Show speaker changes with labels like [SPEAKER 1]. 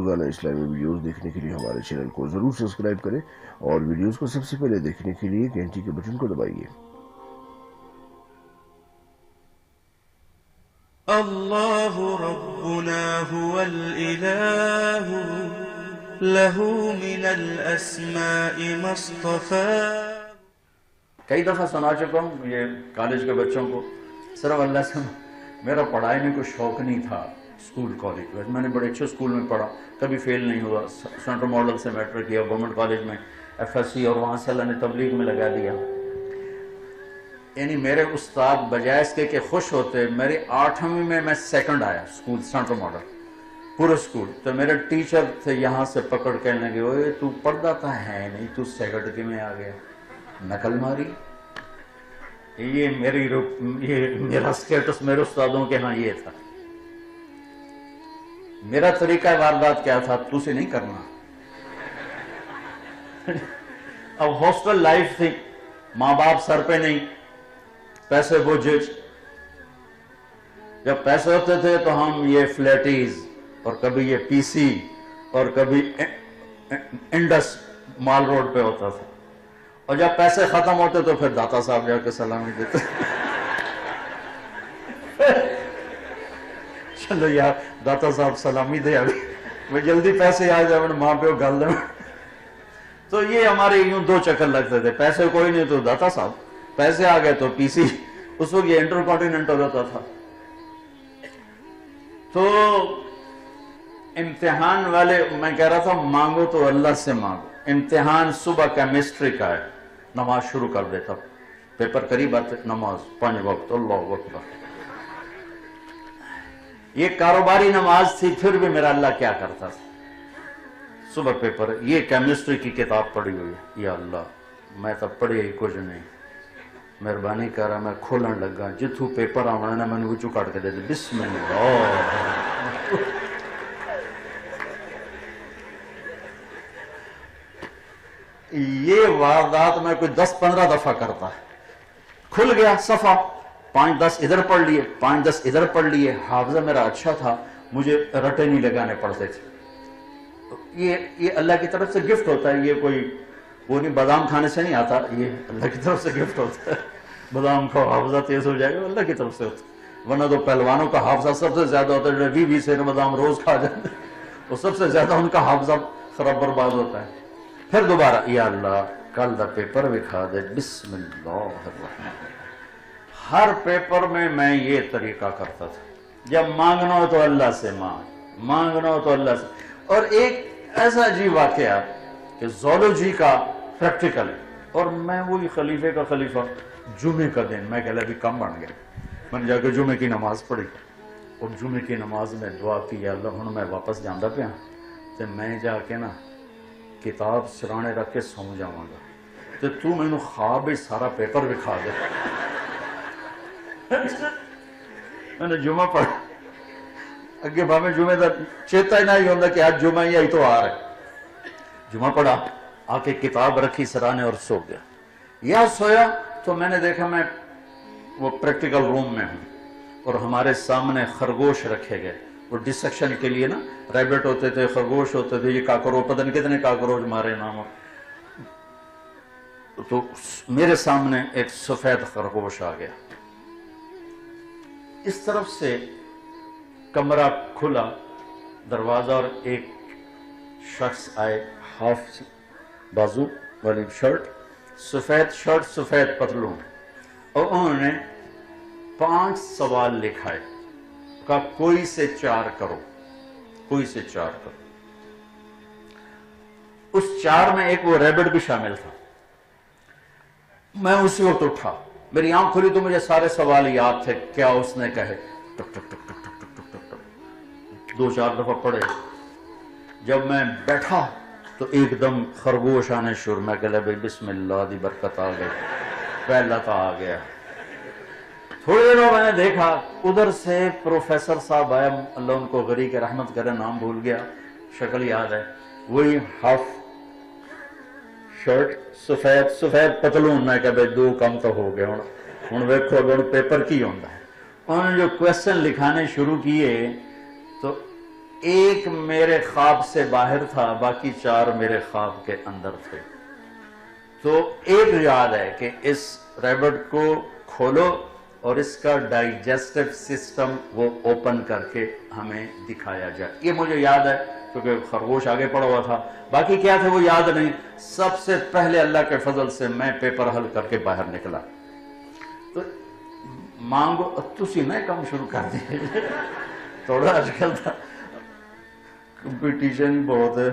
[SPEAKER 1] روزانہ اسلامی ویڈیوز دیکھنے کے لیے ہمارے چینل کو ضرور سبسکرائب کریں اور ویڈیوز کو سب سے پہلے دیکھنے کے لیے گھنٹی کے بٹن کو دبائیے۔
[SPEAKER 2] اللہ ربنا هو الإله له من الأسماء ما اصطفى۔
[SPEAKER 3] کئی دفعہ سنا چکا ہوں یہ کالج کے بچوں کو، صرف اللہ سے میرا پڑھائی میں کوئی شوق نہیں تھا۔ اسکول کالج میں نے بڑے اچھے اسکول میں پڑھا، کبھی فیل نہیں ہوا، سینٹرل ماڈل سے میٹرک کیا، گورنمنٹ کالج میں ایف ایس سی، اور وہاں سے اللہ نے تبلیغ میں لگا دیا۔ یعنی میرے استاد بجائے اس کے کہ خوش ہوتے، میری 8ویں میں سیکنڈ آیا اسکول سینٹرل ماڈل پورے اسکول، تو میرے ٹیچر تھے یہاں سے پکڑ کہنے لگے اوے تو پڑھتا تھا ہے نہیں، تو سیکنڈ کی میں آ گیا، نقل ماری۔ یہ میرا سٹیٹس میرے استادوں کے ہاں یہ تھا۔ میرا طریقہ واردات کیا تھا، تو سے نہیں کرنا۔ اب ہاسٹل لائف تھی، ماں باپ سر پہ نہیں، پیسے بوجھ، جب پیسے ہوتے تھے تو ہم یہ فلیٹیز اور کبھی یہ پی سی اور کبھی انڈس مال روڈ پہ ہوتا تھا، اور جب پیسے ختم ہوتے تو پھر داتا صاحب جا کے سلامی دیتے۔ چلو یار داتا صاحب سلامی دے، ابھی وہ جلدی پیسے آ جائے ماں پہ گل دیں۔ تو یہ ہمارے یوں دو چکر لگتے تھے، پیسے کوئی نہیں تو داتا صاحب، پیسے آ گئے تو پی سی، اس وقت یہ انٹر کانٹیننٹل ہوتا تھا۔ تو امتحان والے میں کہہ رہا تھا مانگو تو اللہ سے مانگو۔ امتحان صبح کیمسٹری کا ہے، نماز شروع کر دیتا، پیپر قریب آتے، نماز 5 وقت، اللہ اکبر۔ یہ کاروباری نماز تھی، پھر بھی میرا اللہ کیا کرتا تھا، صبح پیپر، یہ کیمسٹری کی کتاب پڑھی ہوئی ہے، یا اللہ میں تب پڑھی ہی کچھ نہیں، مہربانی کر رہا میں کھولن لگا، جتھوں پیپر آنا نا میں نے وچوں کٹ کے دے دی، بسم اللہ۔ یہ واردات میں کوئی 10-15 دفعہ کرتا ہے، کھل گیا صفحہ، 5-10 ادھر پڑھ لیے، 5-10 ادھر پڑھ لیے۔ حافظہ میرا اچھا تھا، مجھے رٹے نہیں لگانے پڑتے تھے۔ یہ اللہ کی طرف سے گفٹ ہوتا ہے، یہ کوئی وہ نہیں، بادام کھانے سے نہیں آتا، یہ اللہ کی طرف سے گفٹ ہوتا ہے۔ بادام کھاؤ حافظہ تیز ہو جائے گا، اللہ کی طرف سے ہوتا ہے، ورنہ تو پہلوانوں کا حافظہ سب سے زیادہ ہوتا ہے، جو 20 سے بادام روز کھا جاتے ہیں، وہ سب سے زیادہ ان کا حافظہ خراب برباد ہوتا ہے۔ پھر دوبارہ یا اللہ کل دا پیپر بھی کھا دے، بسم اللہ الرحمن الرحیم۔ ہر پیپر میں یہ طریقہ کرتا تھا، جب مانگنا ہو تو اللہ سے مانگنا ہو تو اللہ سے۔ اور ایک ایسا عجیب واقعہ کہ زولوجی کا پریکٹیکل، اور میں وہی خلیفے کا خلیفہ، جمعے کا دن میں کہہ ابھی کم بن گیا، میں نے جا کے جمعے کی نماز پڑھی، اور جمعے کی نماز میں دعا کی، یا اللہ ہوں میں واپس جانا پیا تو میں جا کے نا کتاب سرانے رکھ کے سو جاؤں گا، تو میں نے خواب سارا پیپر بھی کھا دے۔ میں نے جمعہ پڑھا، اگے بھاویں جمعے دا چیتا ہی نہ ہی ہوتا کہ آج جمعہ ہی آئی تو آ رہا ہے۔ جمعہ پڑھا، آ کے کتاب رکھی سرانے اور سو گیا۔ یا سویا تو میں نے دیکھا میں وہ پریکٹیکل روم میں ہوں، اور ہمارے سامنے خرگوش رکھے گئے، وہ ڈسیکشن کے لیے نا، ریبٹ ہوتے تھے، خرگوش ہوتے تھے، یہ کاکروچ، پتہ نہیں کتنے کاکروچ مارے نام۔ تو میرے سامنے ایک سفید خرگوش آ گیا، اس طرف سے کمرہ کھلا دروازہ، اور ایک شخص آئے، ہاف بازو والی شرٹ، سفید پتلون، اور انہوں نے 5 سوال لکھائے، کہا کوئی سے 4 کرو، کوئی سے 4 کرو۔ اس 4 میں ایک وہ ریبٹ بھی شامل تھا۔ میں اسی وقت اٹھا، میری آنکھ کھلی تو مجھے سارے سوال یاد تھے، کیا اس نے کہے، ٹک ٹک ٹک ٹک ٹک ٹک ٹک ٹک 2-4 دفعہ پڑھے۔ جب میں بیٹھا تو ایک دم خرگوش آنے شروع، میں کہہ بھائی بسم اللہ دی برکت آ گئی، پہلا تا آ گیا۔ تھوڑی دیر میں نے دیکھا ادھر سے پروفیسر صاحب آئے، اللہ ان کو غری کے رحمت کرے، نام بھول گیا، شکل یاد ہے، وہی ہاف شرٹ، سفید پتلون۔ میں کہا بھائی 2 کم تو ہو گئے، ہوں ویکھو اگر پیپر کی ہوتا ہے۔ انہوں نے جو کویسچن لکھانے شروع کیے تو ایک میرے خواب سے باہر تھا، باقی 4 میرے خواب کے اندر تھے۔ تو ایک یاد ہے کہ اس ریبٹ کو کھولو اور اس کا ڈائجسٹو سسٹم وہ اوپن کر کے ہمیں دکھایا جائے، یہ مجھے یاد ہے کیونکہ خرگوش آگے پڑا ہوا تھا، باقی کیا تھے وہ یاد نہیں۔ سب سے پہلے اللہ کے فضل سے میں پیپر حل کر کے باہر نکلا، تو مانگو تسی نہ کام شروع کر دیا تھوڑا آج کل تھا کمپٹیشن بہت ہے۔